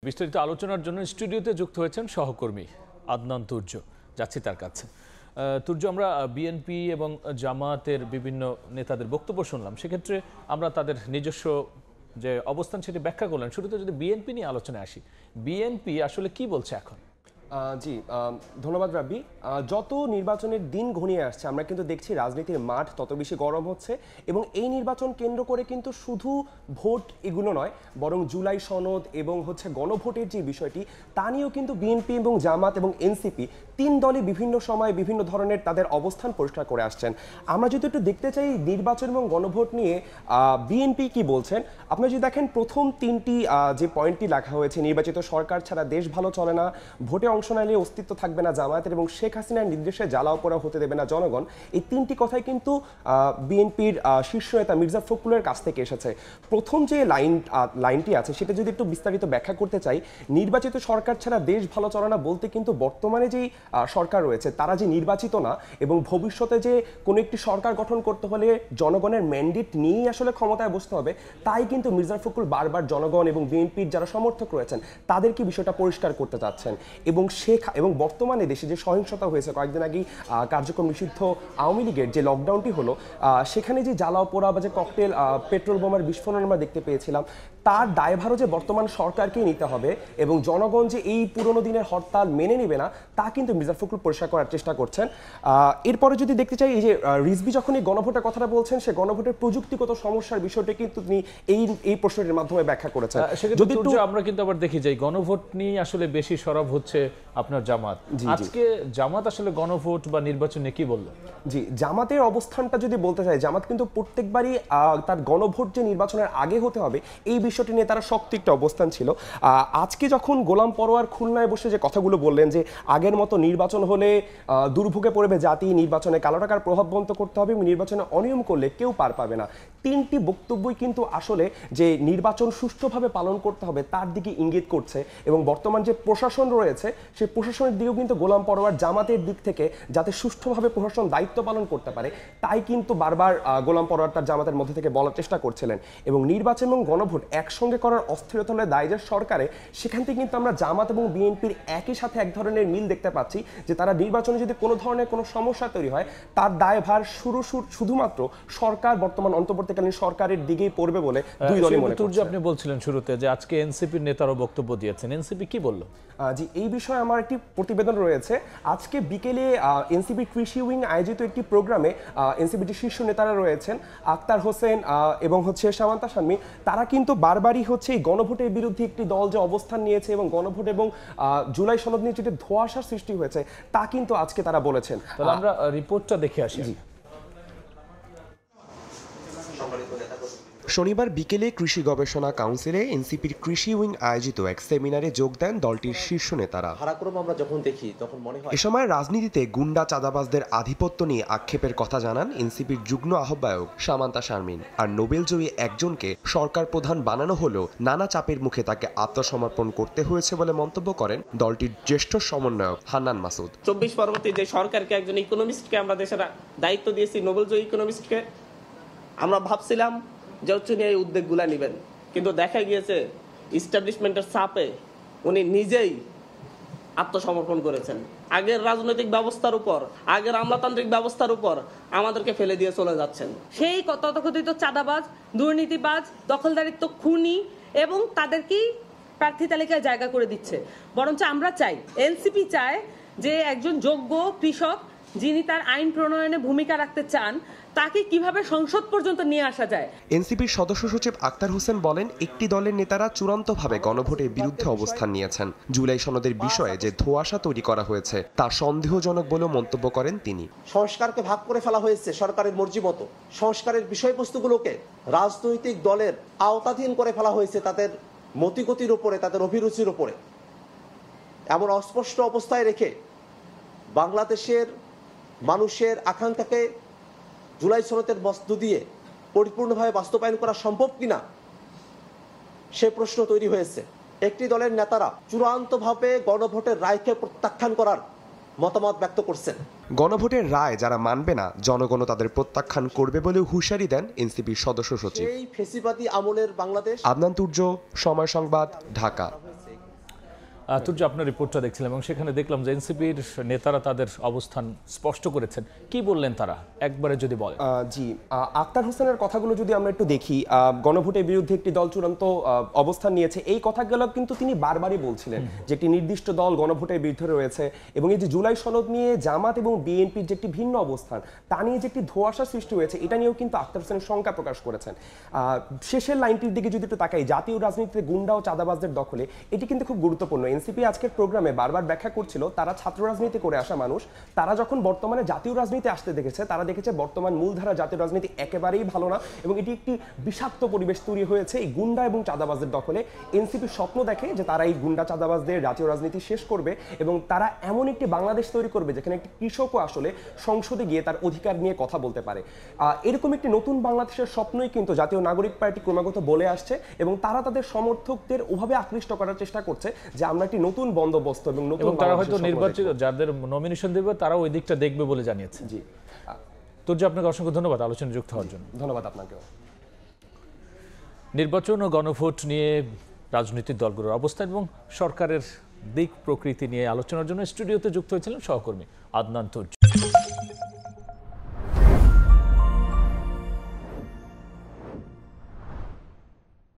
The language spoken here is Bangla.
বিস্তারিত আলোচনার জন্য স্টুডিওতে যুক্ত হয়েছেন সহকর্মী আদনান তুর্য। যাচ্ছি তার কাছে। তুর্য, আমরা বিএনপি এবং জামায়াতের বিভিন্ন নেতাদের বক্তব্য শুনলাম, সেক্ষেত্রে আমরা তাদের নিজস্ব যে অবস্থান সেটি ব্যাখ্যা করলেন। শুরুতে যদি বিএনপি নিয়ে আলোচনায় আসি, বিএনপি আসলে কি বলছে এখন? জি, ধন্যবাদ রাব্বি। যত নির্বাচনের দিন ঘনিয়ে আসছে আমরা কিন্তু দেখছি রাজনীতির মাঠ তত বেশি গরম হচ্ছে এবং এই নির্বাচন কেন্দ্র করে কিন্তু শুধু ভোট এগুলো নয়, বরং জুলাই সনদ এবং গণভোটের যে বিষয়টি তা নিয়েও কিন্তু বিএনপি এবং জামাত এবং এনসিপি তিন দলই বিভিন্ন সময় বিভিন্ন ধরনের তাদের অবস্থান পরিষ্কার করে আসছেন। আমরা যদি একটু দেখতে চাই নির্বাচন এবং গণভোট নিয়ে বিএনপি কি বলছেন, আপনারা যদি দেখেন প্রথম তিনটি যে পয়েন্টটি লেখা হয়েছে, নির্বাচিত সরকার ছাড়া দেশ ভালো চলে না, ভোটে অংশ নিলে অস্তিত্ব থাকবে না জামায়াতের, এবং শেখ হাসিনার নির্দেশে জ্বালাও করা হতে দেবে না জনগণ, এই তিনটি কথাই কিন্তু বিএনপির শীর্ষ নেতা মির্জা ফখরুলের কাছ থেকে এসেছে। প্রথম যে লাইনটি আছে সেটা যদি একটু বিস্তারিত ব্যাখ্যা করতে চাই, নির্বাচিত সরকার ছাড়া দেশ ভালো চলে না বলতে কিন্তু বর্তমানে যেই সরকার রয়েছে তারা যে নির্বাচিত না এবং ভবিষ্যতে যে কোনো একটি সরকার গঠন করতে হলে জনগণের ম্যান্ডেট নিয়েই আসলে ক্ষমতায় বসতে হবে, তাই কিন্তু মির্জা ফখরুল বারবার জনগণ এবং বিএনপির যারা সমর্থক রয়েছেন তাদেরকে বিষয়টা পরিষ্কার করতে চাচ্ছেন। এবং বর্তমানে দেশে যে সহিংসতা হয়েছে, কয়েকদিন আগেই কার্যক্রম নিষিদ্ধ আওয়ামী লীগের যে লকডাউনটি হলো, সেখানে যে জ্বালাও পোড়া বা যে ককটেল পেট্রোল বোমার বিস্ফোরণ আমরা দেখতে পেয়েছিলাম, তার দায়ভারও যে বর্তমান সরকারকেই নিতে হবে এবং জনগণ যে এই পুরনো দিনের হরতাল মেনে নেবে না তা কিন্তু মির্জা ফখরুল পরিষ্কার করার চেষ্টা করছেন। এরপরে যদি দেখতে চাই, এই যে রিজভী যখন এই গণভোটের কথাটা বলছেন, সে গণভোটের প্রযুক্তিগত সমস্যার বিষয়টা কিন্তু তিনি এই প্রশ্নের মাধ্যমে ব্যাখ্যা করেছেন। যদি আমরা কিন্তু আবার দেখি যে গণভোট নিয়ে আসলে বেশি সরব হচ্ছে আপনার জামাত। আজকে জামাত আসলে গণভোট বা নির্বাচনে কি বললো? জি, জামাতের অবস্থানটা যদি বলতে চাই, জামাত কিন্তু প্রত্যেকবারই তার গণভোট যে নির্বাচনের আগে হতে হবে এই বিষয়টি নিয়ে তারা শক্ত একটা অবস্থান ছিল। আজকে যখন গোলাম পরোয়ার খুলনায় বসে যে কথাগুলো বললেন যে আগের মতো নির্বাচন হলে দুর্ভোগে পড়বে জাতি, নির্বাচনে কালো টাকার প্রভাব বন্ধ করতে হবে এবং নির্বাচনে অনিয়ম করলে কেউ পার পাবে না, তিনটি বক্তব্যই কিন্তু আসলে যে নির্বাচন সুষ্ঠুভাবে পালন করতে হবে তার দিকে ইঙ্গিত করছে। এবং বর্তমান যে প্রশাসন রয়েছে সেই প্রশাসনের দিকেও কিন্তু গোলাম পরোয়ার জামাতের দিক থেকে যাতে সুষ্ঠুভাবে প্রশাসন দায়িত্ব পালন করতে পারে তাই কিন্তু বারবার গোলাম পরোয়ার তার জামাতের মধ্যে থেকে বলার চেষ্টা করছিলেন। এবং নির্বাচন এবং গণভোট একসঙ্গে করার অস্থিরতা হলে দায় যে সরকারে, সেখান থেকে কিন্তু আমরা জামাত এবং বিএনপির একই সাথে এক ধরনের মিল দেখতে পাচ্ছি যে তারা নির্বাচনে যদি কোনো ধরনের কোনো সমস্যা তৈরি হয় তার দায়ভার শুধুমাত্র সরকার, বর্তমান অন্তর্বর্তীকালীন সরকারের দিকেই পড়বে বলে দুই দলই মনে করছে। আপনি বলছিলেন শুরুতে যে আজকে এনসিপির নেতারও বক্তব্য দিয়েছেন, এনসিপি কি বলল? জি, এই বিষয়ে আমার একটি প্রতিবেদন রয়েছে। আজকে বিকেলে এনসিপি কৃষি উইং আয়োজিত একটি প্রোগ্রামে এনসিপির শীর্ষ নেতারা রয়েছেন, আক্তার হোসেন এবং সামান্তা শারমিন, তারা কিন্তু বারবারই এই গণভোটের বিরুদ্ধে একটি দল যে অবস্থান নিয়েছে এবং গণভোট এবং জুলাই সনদ নিয়ে যেটি ধোঁয়াশার সৃষ্টি হয়েছে তা কিন্তু আজকে তারা বলেছেন। তাহলে আমরা রিপোর্টটা দেখে আসি। শনিবার বিকেলে কৃষি গবেষণা কাউন্সিলে এনসিপির কৃষি উইং আয়োজিত এক সেমিনারে যোগ দেন দলটির শীর্ষ নেতারা। এ সময় রাজনীতিতে গুন্ডা চাঁদাবাজদের আধিপত্য নিয়ে আক্ষেপের কথা জানান এনসিপির যুগ্ম আহ্বায়ক সামান্তা শারমিন। আর নোবেলজয়ী একজনকে সরকার প্রধান বানানো হলেও নানা চাপের মুখে তাকে আত্মসমর্পণ করতে হয়েছে বলে মন্তব্য করেন দলটির জ্যেষ্ঠ সমন্বয়ক হান্নান মাসুদ। 24 পরবর্তী যে সরকারকে একজন ইকোনমিস্টকে আমরা দেশের দায়িত্ব দিয়েছি, নোবেলজয়ী ইকোনমিস্টকে, আমরা ভাবছিলাম যে এই উদ্যোগগুলা নেবেন, কিন্তু দেখা গিয়েছে ইস্টাবলিশমেন্টের চাপে উনি নিজেই আত্মসমর্পণ করেছেন। আগের রাজনৈতিক ব্যবস্থার উপর, আগের আমলাতান্ত্রিক ব্যবস্থার উপর আমাদেরকে ফেলে দিয়ে চলে যাচ্ছেন। সেই তথাকথিত চাঁদাবাজ, দুর্নীতিবাজ, দখলদারিত্ব, খুনি এবং তাদেরকেই প্রার্থী তালিকায় জায়গা করে দিচ্ছে। বরঞ্চ আমরা চাই, এনসিপি চায় যে একজন যোগ্য কৃষক যিনি তার আইন প্রণয়নে ভূমিকা রাখতে চান তাকে কিভাবে সংসদ পর্যন্ত নিয়ে আসা যায়। এনসিপির সদস্য সচিব আক্তার হোসেন বলেন, একটি দলের নেতারা চূড়ান্তভাবে গণভোটের বিরুদ্ধে অবস্থান নিয়েছেন। জুলাই সনদের বিষয়ে যে ধোঁয়াশা তৈরি করা হয়েছে তা সন্দেহজনক বলেও মন্তব্য করেন তিনি। সংস্কারকে ভাগ করে ফেলা হয়েছে সরকারের মর্জি মতো, সংস্কারের বিষয়বস্তুগুলোকে রাজনৈতিক দলের আওতাধীন করে ফেলা হয়েছে তাদের মতিগতির উপরে, তাদের অভিরুচির উপরে। এমন অস্পষ্ট অবস্থায় রেখে বাংলাদেশের মানুষের আকাঙ্ক্ষাকে জুলাই সনদের বস্তু দিয়ে পরিপূর্ণভাবে বাস্তবায়ন করা সম্ভব কিনা সে প্রশ্ন তৈরি হয়েছে। একটি দলের নেতারা চূড়ান্তভাবে গণভোটের রায়কে প্রত্যাখ্যান করার মতামত ব্যক্ত করছেন। গণভোটের রায় যারা মানবে না, জনগণ তাদের প্রত্যাখ্যান করবে বলেও হুঁশিয়ারি দেন এনসিপির সদস্য সচিব। এই ফেসিবাদী আমলের বাংলাদেশ। আদনান তুর্য, সময় সংবাদ, ঢাকা। তুর্য, আপনার রিপোর্টটা দেখছিলাম এবং সেখানে দেখলাম যে এনসিপির নেতারা তাদের অবস্থান স্পষ্ট করেছেন। কি বললেন তারা, একবারে যদি বলেন? জি, আক্তার হোসেনের কথাগুলো যদি আমরা একটু দেখি, গণভোটের বিরুদ্ধে একটি দল চূড়ান্ত অবস্থান নিয়েছে, এই কথাগুলো কিন্তু তিনি বারবারই বলছিলেন যে একটি নির্দিষ্ট দল গণভোটের বিরুদ্ধে রয়েছে, এবং এই যে জুলাই সনদ নিয়ে জামাত এবং বিএনপির যে একটি ভিন্ন অবস্থান, তা নিয়ে যে একটি ধোঁয়াশা সৃষ্টি হয়েছে, এটা নিয়েও কিন্তু আক্তার হোসেন শঙ্কা প্রকাশ করেছেন। শেষের লাইনটির দিকে যদি একটু তাকাই, জাতীয় রাজনীতিতে গুন্ডা ও চাঁদাবাজদের দখলে, এটি কিন্তু খুব গুরুত্বপূর্ণ। এনসিপি আজকের প্রোগ্রামে বারবার ব্যাখ্যা করছিল তারা ছাত্র রাজনীতি করে আসা মানুষ, তারা যখন বর্তমানে জাতীয় রাজনীতি আসতে দেখেছে, তারা দেখেছে বর্তমান মূলধারা জাতীয় রাজনীতি একেবারেই ভালো না, এবং এটি একটি বিষাক্ত পরিবেশ তৈরি হয়েছে এই গুন্ডা এবং চাঁদাবাজদের দখলে। এনসিপি স্বপ্ন দেখে যে তারা এই গুন্ডা চাঁদাবাজদের জাতীয় রাজনীতি শেষ করবে এবং তারা এমন একটি বাংলাদেশ তৈরি করবে যেখানে একটি কৃষকও আসলে সংসদে গিয়ে তার অধিকার নিয়ে কথা বলতে পারে। এরকম একটি নতুন বাংলাদেশের স্বপ্নই কিন্তু জাতীয় নাগরিক পার্টি ক্রমাগত বলে আসছে, এবং তারা তাদের সমর্থকদের ওভাবে আকৃষ্ট করার চেষ্টা করছে যে আমরা একটি নতুন বন্দোবস্ত এবং নতুন তারা হয়তো নির্বাচিত যাদের নমিনেশন দেবে তারা ওই দিকটা দেখবে বলে জানিয়েছে। জি, তুর্য, আপনাকে অসংখ্য ধন্যবাদ আলোচনায় যুক্ত হওয়ার জন্য। ধন্যবাদ আপনাকেও। নির্বাচন ও গণভোট নিয়ে রাজনৈতিক দলগুলোর অবস্থান এবং সরকারের দিক প্রকৃতি নিয়ে আলোচনার জন্য স্টুডিওতে যুক্ত হয়েছিলেন সহকর্মী আদনান তুর্য।